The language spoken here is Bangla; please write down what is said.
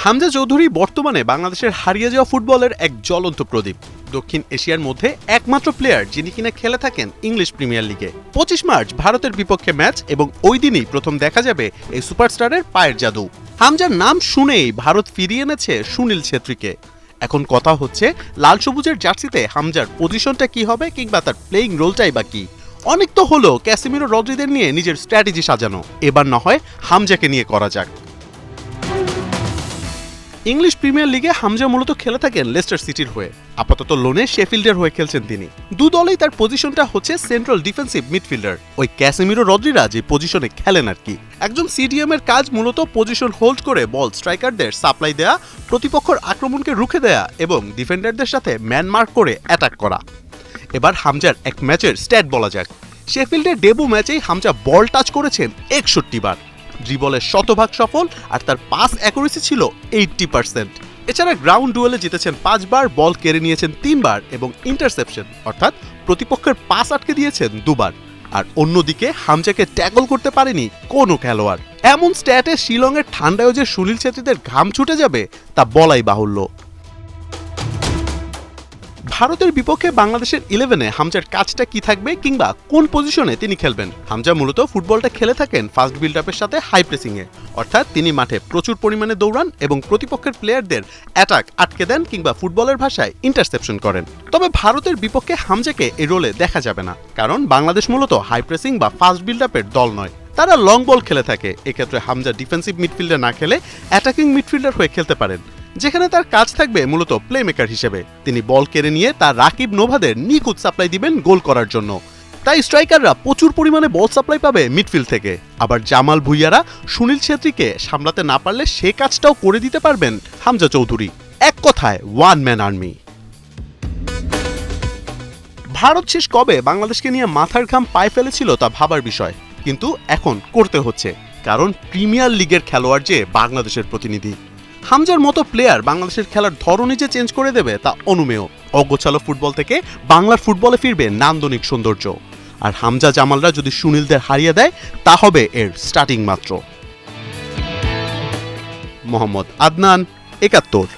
হামজা চৌধুরী বর্তমানে বাংলাদেশের হারিয়ে যাওয়া ফুটবলের এক জ্বলন্ত প্রদীপ। দক্ষিণ এশিয়ার মধ্যে একমাত্র প্লেয়ার যিনি কিনা খেলে থাকেন ইংলিশ প্রিমিয়ার লিগে। 25 মার্চ ভারতের বিপক্ষে ম্যাচ এবং ওই দিনই প্রথম দেখা যাবে এই সুপারস্টারের পায়ের জাদু। হামজার নাম শুনেই ভারত ফিরিয়ে এনেছে সুনীল ছেত্রীকে। এখন কথা হচ্ছে লাল সবুজের জার্সিতে হামজার পজিশনটা কি হবে, কিংবা তার প্লেইং রোলটাই বা কি। অনেক তো হলো ক্যাসিমিরো রদ্রিদের নিয়ে নিজের স্ট্র্যাটেজি সাজানো, এবার না হয় হামজাকে নিয়ে করা যাক। ইংলিশ প্রিমিয়ার লিগে হামজা মূলত খেলে থাকেন লেস্টার সিটির হয়ে। আপাতত লোনে শেফিল্ডের হয়ে খেলছেন তিনি। দু দলেই তার পজিশনটা হচ্ছে সেন্ট্রাল ডিফেন্সিভ মিডফিল্ডার, ওই ক্যাসেমিরো রদ্রিরা যে পজিশনে খেলেন আর কি। একজন সিডিএম এর কাজ মূলত পজিশন হোল্ড করে বল স্ট্রাইকারদের সাপ্লাই দেয়া, প্রতিপক্ষের আক্রমণকে রুখে দেয়া এবং ডিফেন্ডারদের সাথে ম্যান মার্ক করে অ্যাটাক করা। এবার হামজার এক ম্যাচের স্ট্যাট বলা যাক। শেফিল্ডের ডেবু ম্যাচেই হামজা বল টাচ করেছেন 61 বার, ড্রিবলের শতভাগ সফল, আর তার পাস অ্যাকুরেসি ছিল 80%। এছাড়া গ্রাউন্ড ডুয়েলে জিতেছেন 5 বার, বল কেড়ে নিয়েছেন 3 বার এবং ইন্টারসেপশন অর্থাৎ প্রতিপক্ষের পাস আটকে দিয়েছেন 2 বার। আর অন্যদিকে হামজাকে ট্যাকল করতে পারেনি কোনো খেলোয়াড়। এমন স্ট্যাটে শিলংয়ের ঠান্ডায় যে সুনীল ছেত্রীদের ঘাম ছুটে যাবে তা বলাই বাহুল্য। ভারতের বিপক্ষে বাংলাদেশের 11-এ হামজার কাজটা কি থাকবে, কিংবা কোন পজিশনে তিনি খেলবেন? হামজা মূলত ফুটবলটা খেলে থাকেন ফাস্ট বিল্ড আপের সাথে হাই প্রেসিংয়ে, অর্থাৎ তিনি মাঠে প্রচুর পরিমাণে দৌড়ান এবং প্রতিপক্ষের প্লেয়ারদের অ্যাটাক আটকে দেন কিংবা ফুটবলের ভাষায় ইন্টারসেপশন করেন। তবে ভারতের বিপক্ষে হামজাকে এই রোলে দেখা যাবে না, কারণ বাংলাদেশ মূলত হাই প্রেসিং বা ফাস্ট বিল্ড আপের দল নয়, তারা লং বল খেলে থাকে। এক্ষেত্রে হামজা ডিফেন্সিভ মিডফিল্ডার না খেলে অ্যাটাকিং মিডফিল্ডার হয়ে খেলতে পারেন, যেখানে তার কাজ থাকবে মূলত প্লে মেকার হিসেবে। তিনি বল কেড়ে নিয়ে তার রাকিব নোভাদের নিখুঁত সাপ্লাই দিবেন গোল করার জন্য। তাই স্ট্রাইকাররা প্রচুর পরিমাণে বল সাপ্লাই পাবে মিডফিল্ড থেকে। আবার জামাল ভুইয়ারা সুনীল ছেত্রীকে সামলাতে না পারলে সে কাজটাও করে দিতে পারবেন হামজা চৌধুরী। এক কথায় ওয়ান ম্যান আর্মি। ভারত শেষ কবে বাংলাদেশকে নিয়ে মাথার ঘাম পায়ে ফেলেছিল তা ভাবার বিষয়, কিন্তু এখন করতে হচ্ছে, কারণ প্রিমিয়ার লিগের খেলোয়াড় যে বাংলাদেশের প্রতিনিধি। হামজার মতো প্লেয়ার বাংলাদেশের খেলার ধরনই যে চেঞ্জ করে দেবে তা অনুমেয়। অগোছালো ফুটবল থেকে বাংলার ফুটবলে ফিরবে নান্দনিক সৌন্দর্য। আর হামজা জামালরা যদি সুনীলদের হারিয়ে দেয় তা হবে এর স্টার্টিং মাত্র। মোহাম্মদ আদনান, ৭১।